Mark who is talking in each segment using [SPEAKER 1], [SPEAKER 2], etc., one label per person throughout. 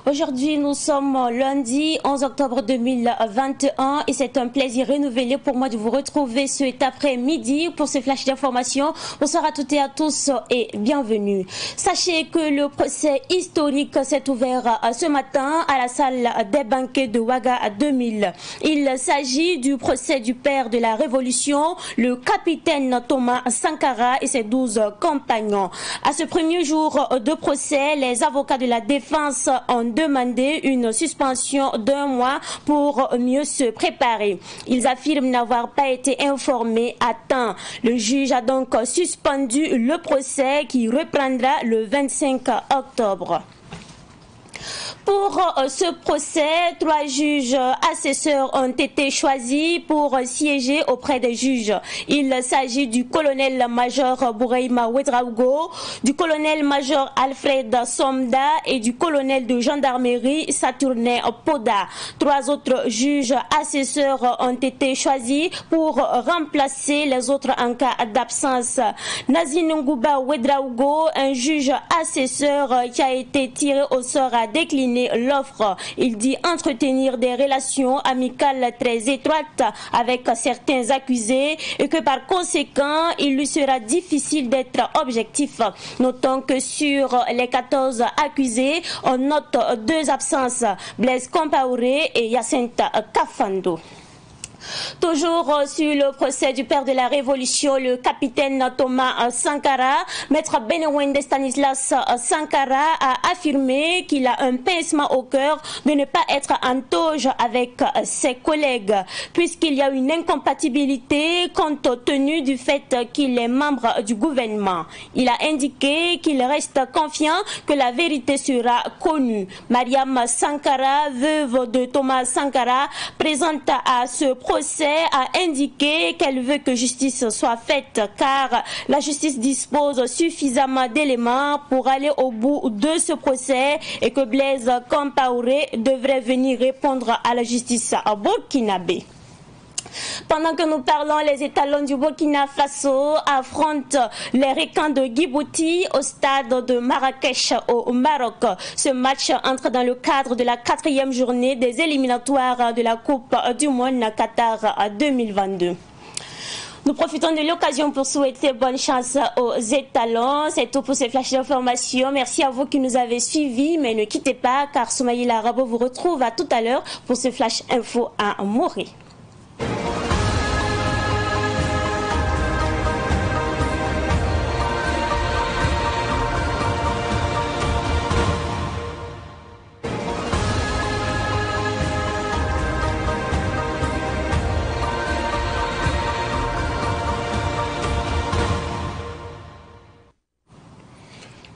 [SPEAKER 1] Aujourd'hui, nous sommes lundi 11 octobre 2021 et c'est un plaisir renouvelé pour moi de vous retrouver cet après-midi pour ce flash d'information. Bonsoir à toutes et à tous et bienvenue. Sachez que le procès historique s'est ouvert ce matin à la salle des banquets de Ouaga à 2000. Il s'agit du procès du père de la Révolution, le capitaine Thomas Sankara et ses 12 compagnons. À ce premier jour de procès, les avocats de la défense ont demandé une suspension d'1 mois pour mieux se préparer. Ils affirment n'avoir pas été informés à temps. Le juge a donc suspendu le procès qui reprendra le 25 octobre. Pour ce procès, 3 juges assesseurs ont été choisis pour siéger auprès des juges. Il s'agit du colonel-major Bouraïma Ouedraogo, du colonel-major Alfred Somda et du colonel de gendarmerie Saturnin Poda. 3 autres juges assesseurs ont été choisis pour remplacer les autres en cas d'absence. Nazine Ngouba Ouedraogo, un juge assesseur qui a été tiré au sort, a décliné l'offre. Il dit entretenir des relations amicales très étroites avec certains accusés et que par conséquent, il lui sera difficile d'être objectif. Notons que sur les 14 accusés, on note 2 absences, Blaise Compaoré et Jacinta Kafando. Toujours sur le procès du père de la Révolution, le capitaine Thomas Sankara, maître Benewende Stanislas Sankara a affirmé qu'il a un pincement au cœur de ne pas être en toge avec ses collègues, puisqu'il y a une incompatibilité compte tenu du fait qu'il est membre du gouvernement. Il a indiqué qu'il reste confiant que la vérité sera connue. Mariam Sankara, veuve de Thomas Sankara, présente à ce procès a indiqué qu'elle veut que justice soit faite car la justice dispose suffisamment d'éléments pour aller au bout de ce procès et que Blaise Compaoré devrait venir répondre à la justice à burkinabé. Pendant que nous parlons, les étalons du Burkina Faso affrontent les requins de Djibouti au stade de Marrakech au Maroc. Ce match entre dans le cadre de la 4e journée des éliminatoires de la Coupe du Monde Qatar 2022. Nous profitons de l'occasion pour souhaiter bonne chance aux étalons. C'est tout pour ce flash d'information. Merci à vous qui nous avez suivis, mais ne quittez pas car Soumaïla Rabo vous retrouve à tout à l'heure pour ce flash info à Morée.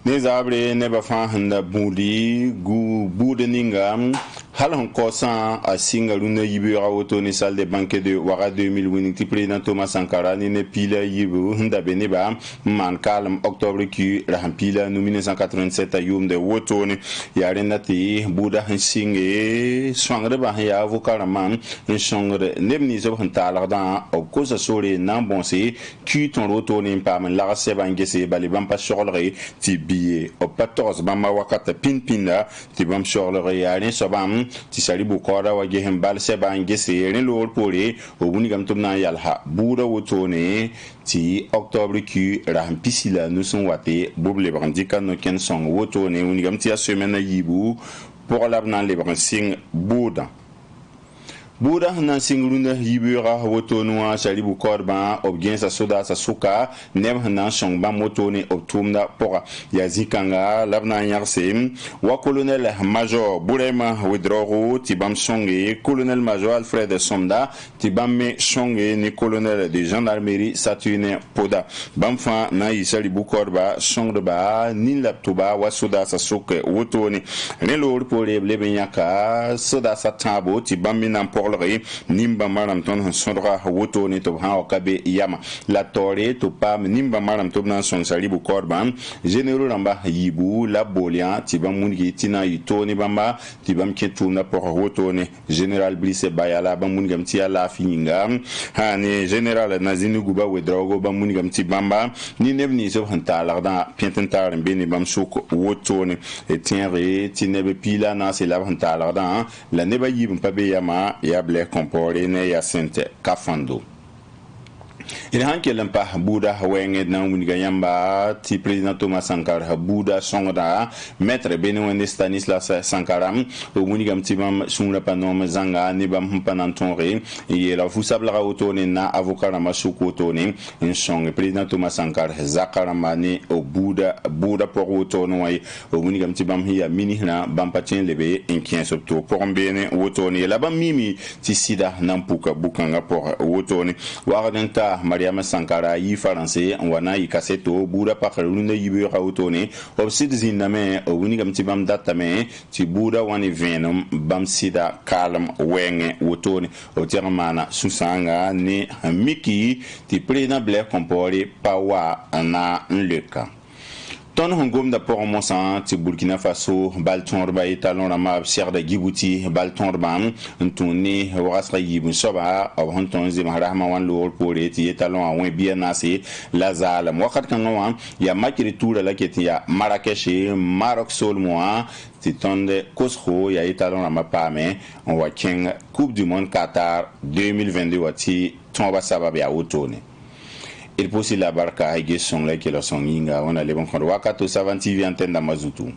[SPEAKER 2] Nezabre neba fahanda budi gu budeningam halon kosan a singaluna yibura auto ni salle de banque de Ouaga 2000 winning président Thomas Sankara ni ne pila yibu hunda beneba man kalm octobre qui rampila no 1987 ayum de woto ni yarenati buda singe swangre ba ya avocat man songre nebni zo hantala da o kosa sore nan bonse qui ton roto ni pa man la se bangese baliban pa sorle ti biye o 14 bamba wakata pinpinda ti bam sorle yaren sobam ti sari bukora wa gehen bal se bangese ren lor pore o bunigam tumna yalha buda wotone ti octobre qui rampisila nous son wate boble brandika no ken song wotone unigam ti a semaine yibu pour l'abnan les bransing buda Buda nan singrunda yibura wotonua shalibu korban obgen sa soda sa suka nem nan shongba motone obtumda pora yazikanga labna yarsim wa colonel major Bouraïma Ouedraogo tibam songe colonel major Alfred Somda tibam me songe ni colonel de gendarmerie Saturnin Poda bamfa na yishalibu korba shongba ni laptuba wa soda sa suka wotone ne lor pole blebenyaka soda sa tabo tibam nan pora koglge nimba maram ton sondra woto ne to ha okabe yama la tore to pam nimba maram to nan son salibu korban généraux ramba yibu la bolia tibam mungi tina yitoni bamba tibam ketu na por woto ne général Brice Bayala ba mungam ti ala finga ha ne général Nazini Guba Wedrogo ba mungam ti bamba ni nebni so hanta la da pententar beni bam suk woto ne tienre ti nebe pila na se la hanta la da la neba yibum pabe yama ya ble compore ne ya sente kafando. Il a un pa Bouddha wenge na wuniga yamba ti président Thomas Sankara Bouddha songoda maître Benoît Stanislas Sankara wuniga mtibam sumra panom zanga ni bam panantonre et la fusabla autone na avocat na masuko autone un song président Thomas Sankara Zakara mani au Bouddha pour autone way wuniga mtibam hiya mini na bam patien lebe en 15 octobre pour mbene autone la bam mimi ti sida nampuka bukanga pour autone waradenta Mariama Sankara yi français wana yi kaseto Bouddha pakaruna yibe rautone obsid ziname wuni gam ti bam datame ti Bouddha wani venom bam sida kalm wenge wotone o termana susanga ni miki ti plena ble compori pawa na nleka ton hongom da por monsan ti Burkina Faso balton ba etalon rama Cheikh da Djibouti balton ban ntoni wasra yibun soba o honton zim rahma wan lo pore ti etalon a wen bien nasi la zalam wakat kan wan ya makiri tour la keti ya Marrakech Maroc sol mois ti tonde kosro ya etalon rama pame on wa king Coupe du monde Qatar 2022 wati ton ba sabab ya otone. Il possible la barca à son là qui est son inga on a les bons wakato savanti viantenda mazutu.